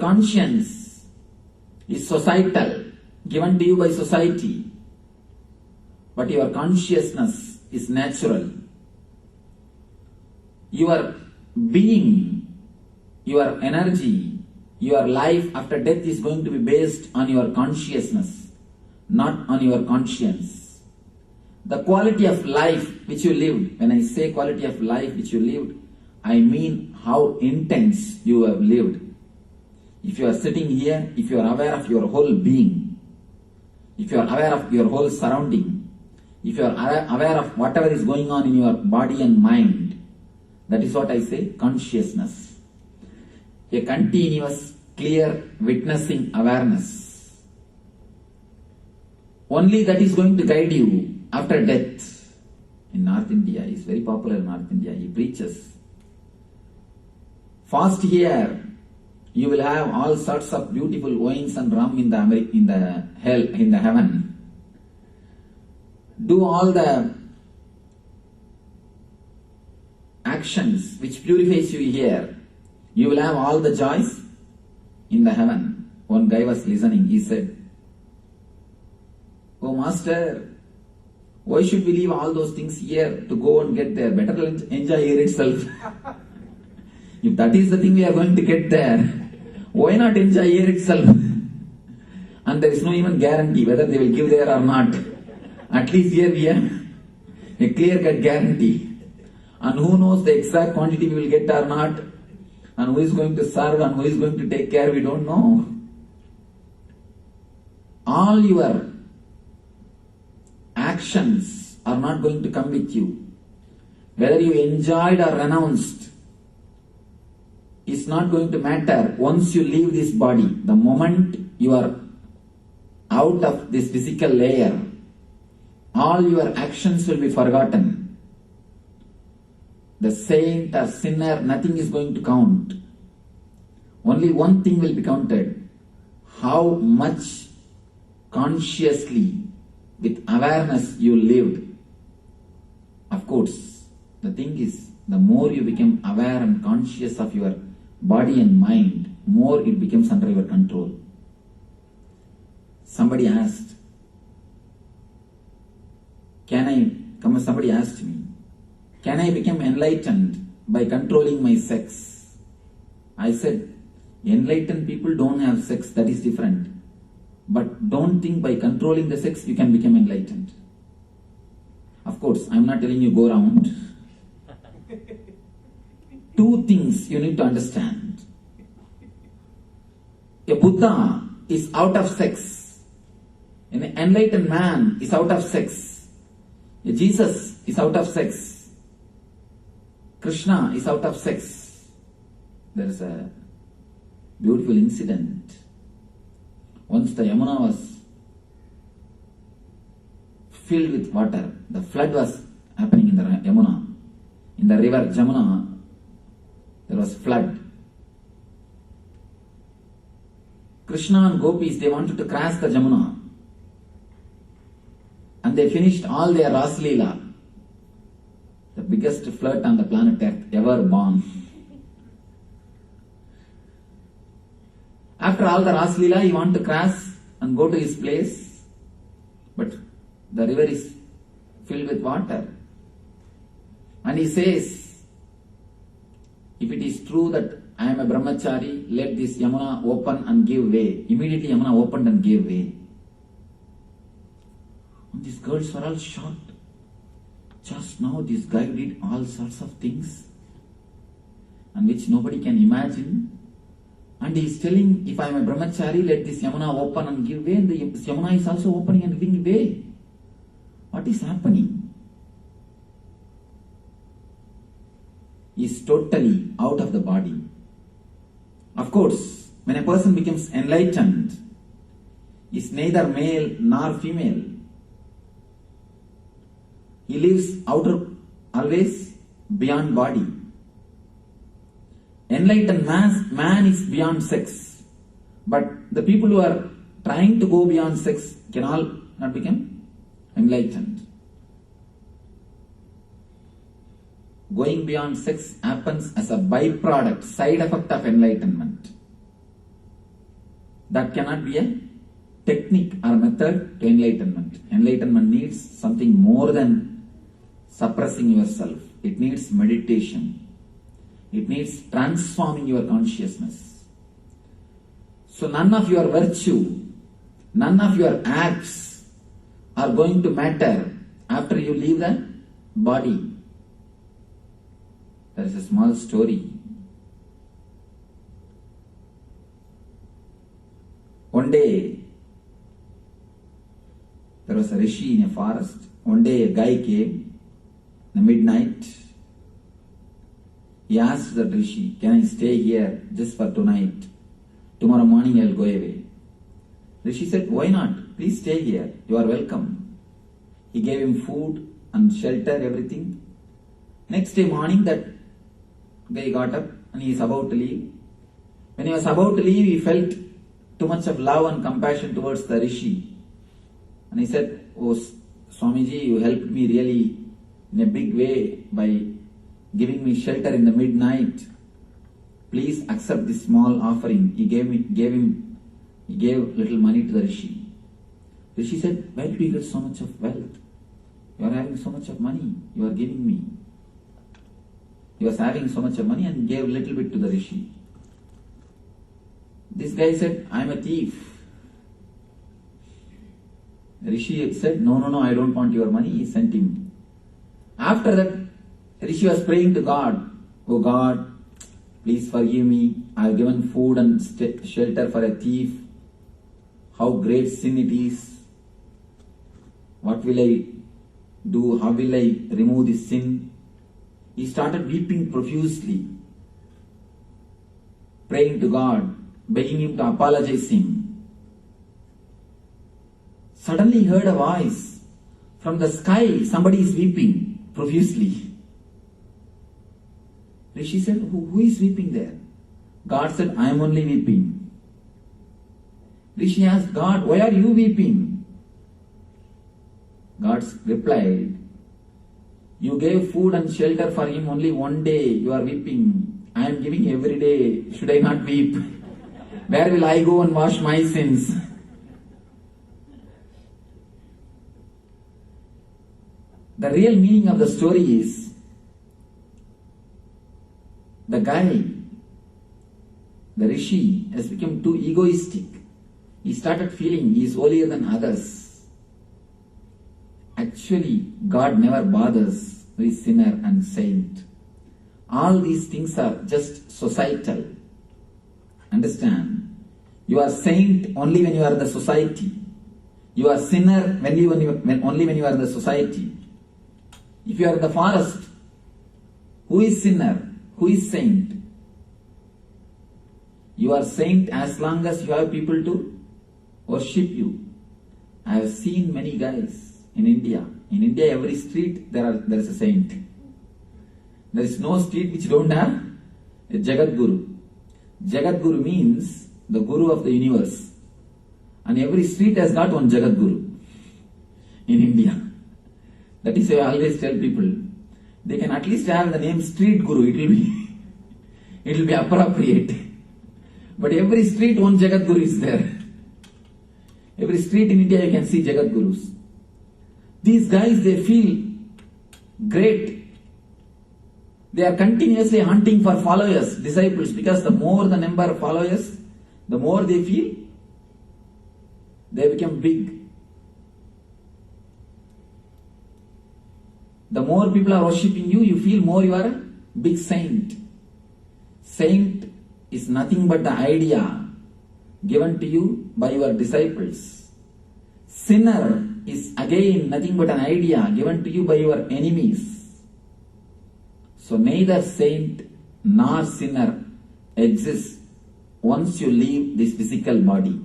conscience is societal, given to you by society, but your consciousness is natural. Your being, your energy, your life after death is going to be based on your consciousness, not on your conscience. The quality of life which you lived, when I say quality of life which you lived, I mean how intense you have lived. If you are sitting here, if you are aware of your whole being, if you are aware of your whole surrounding, if you are aware of whatever is going on in your body and mind, that is what I say, consciousness. A continuous, clear, witnessing awareness. Only that is going to guide you after death. In North India, he is very popular in North India, he preaches. Fast here, you will have all sorts of beautiful wines and rum in the heaven. Do all the actions which purifies you here. You will have all the joys in the heaven. One guy was listening, he said, "Oh Master, why should we leave all those things here to go and get there? Better enjoy here itself." If that is the thing we are going to get there, why not enjoy here itself? And there is no even guarantee whether they will give there or not. At least here we have a clear-cut guarantee. And who knows the exact quantity we will get or not, and who is going to serve and who is going to take care, we don't know. All your actions are not going to come with you. Whether you enjoyed or renounced, it's not going to matter once you leave this body. The moment you are out of this physical layer, all your actions will be forgotten. The saint or sinner, nothing is going to count. Only one thing will be counted: how much consciously, with awareness you lived. Of course, the thing is, the more you become aware and conscious of your body and mind, more it becomes under your control. Somebody asked, somebody asked me, can I become enlightened by controlling my sex? I said, enlightened people don't have sex, that is different. But don't think by controlling the sex you can become enlightened. Of course, I am not telling you go around. Two things you need to understand. A Buddha is out of sex. An enlightened man is out of sex. A Jesus is out of sex. Krishna is out of sex. There is a beautiful incident. Once the Yamuna was filled with water. The flood was happening in the Yamuna. In the river Jamuna, there was flood. Krishna and gopis, they wanted to cross the Jamuna. And they finished all their Raslila. The biggest flirt on the planet Earth ever born. After all the Raslila, he wanted to cross and go to his place. But the river is filled with water. And he says, if it is true that I am a brahmachari, let this Yamuna open and give way. Immediately Yamuna opened and gave way. And these girls were all shocked. Just now this guy did all sorts of things, and which nobody can imagine. And he is telling, if I am a brahmachari, let this Yamuna open and give way. And the Yamuna is also opening and giving way. What is happening? He is totally out of the body. Of course, when a person becomes enlightened, he is neither male nor female. He lives always beyond body. Enlightened man is beyond sex. But the people who are trying to go beyond sex can all not become enlightened. Going beyond sex happens as a byproduct, side effect of enlightenment. That cannot be a technique or method to enlightenment. Enlightenment needs something more than suppressing yourself. It needs meditation. It needs transforming your consciousness. So none of your virtue, none of your acts are going to matter after you leave the body. There is a small story. One day, there was a rishi in a forest. One day a guy came in the midnight. He asked the rishi, "Can I stay here just for tonight? Tomorrow morning I'll go away." Rishi said, "Why not? Please stay here. You are welcome." He gave him food and shelter, everything. Next day morning, that guy got up and he is about to leave. When he was about to leave, he felt too much of love and compassion towards the rishi. And he said, "Oh Swamiji, you helped me really in a big way by giving me shelter in the midnight. Please accept this small offering." He gave little money to the rishi. Rishi said, "Where did you get so much of wealth? You are having so much of money. You are giving me." He was having so much of money and gave little bit to the rishi. This guy said, "I am a thief." The rishi said, No, I don't want your money." He sent him. After that, rishi was praying to God, "Oh God, please forgive me. I have given food and shelter for a thief. How great sin it is. What will I do? How will I remove this sin?" He started weeping profusely, praying to God, begging him to apologize him. Suddenly he heard a voice from the sky. Somebody is weeping profusely. Rishi said, Who is weeping there?" God said, "I am only weeping." Rishi asked God, "Why are you weeping?" God replied, "You gave food and shelter for him only one day. You are weeping. I am giving every day. Should I not weep? Where will I go and wash my sins?" The real meaning of the story is, the guy, the rishi, has become too egoistic. He started feeling he is holier than others. Actually, God never bothers who is sinner and saint. All these things are just societal. Understand? You are saint only when you are in the society. You are sinner only when you are in the society. If you are in the forest, who is sinner? Who is saint? You are saint as long as you have people to worship you. I have seen many guys in India. In India, every street there is a saint. There is no street which don't have a Jagat Guru. Jagat Guru means the Guru of the universe. And every street has got one Jagat Guru in India. That is why I always tell people, they can at least have the name Street Guru. It will be appropriate. But every street one Jagat Guru is there. Every street in India you can see Jagat Gurus. These guys, they feel great. They are continuously hunting for followers, disciples, because the more the number of followers, the more they feel they become big. The more people are worshipping you, you feel more you are a big saint. Saint is nothing but the idea given to you by your disciples. Sinner is again nothing but an idea given to you by your enemies. So neither saint nor sinner exists once you leave this physical body.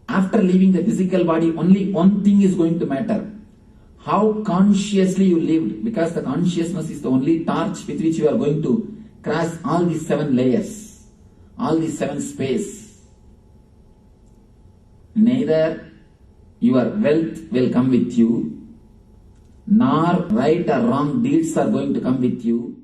After leaving the physical body, only one thing is going to matter. How consciously you lived, because the consciousness is the only torch with which you are going to cross all these 7 layers, all these 7 space. Neither your wealth will come with you, nor right or wrong deeds are going to come with you.